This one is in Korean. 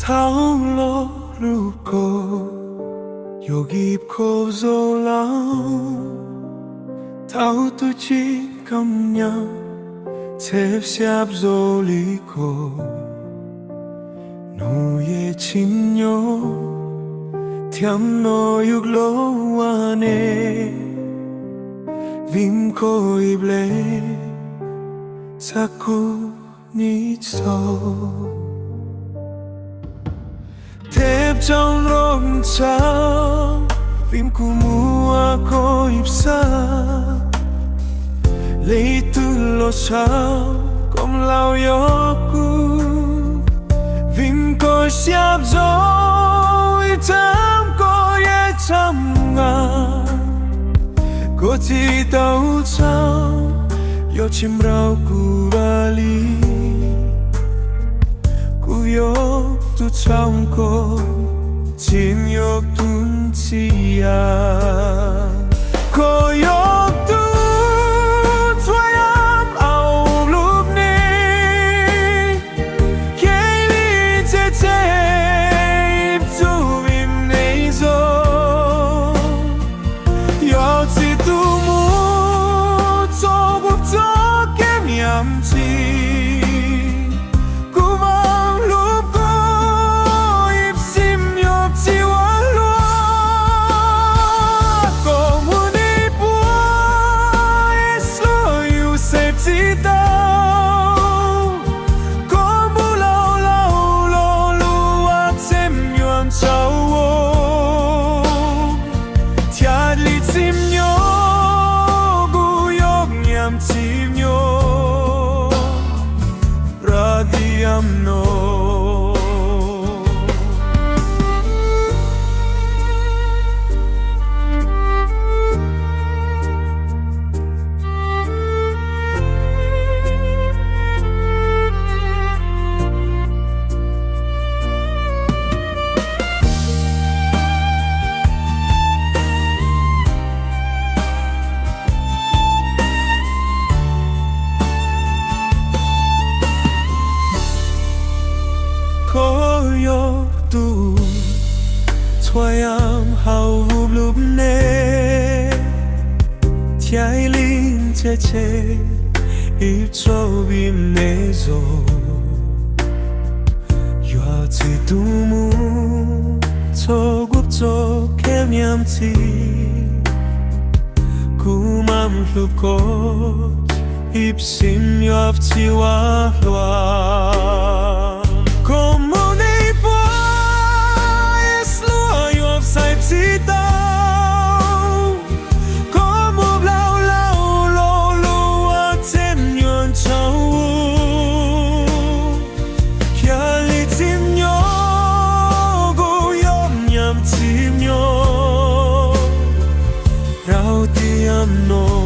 타올라 루고 요깁 고솔랑 타우투치 감냐 탭샵 졸리고 노예 침뇨 탐노 육로와네 빔코 이블레 자꾸 니쳐 탭정 롬차 빔쿠 무아코 입사 레이툴로 차 꼼라오 욕구 빔코 샵조 이탐코 예참가 고치 다우차 요침라오 구발리 구욕 두 참고 진욕 둔치야 고욕도 твоям аулубни кейли 제제 입주임 내이소 여지 두무 조국적 개미암지 고욕도 твоям 하울уб네 튀아일린 제체 입조빔 내조 여지 두무 조국적 개념지 구맘 흡고 입심 옆지와 화 Comunei boa slow of sight down como blau lau lo lo atem yon chau kyali tim yo go yom yam tim yo rau ti am no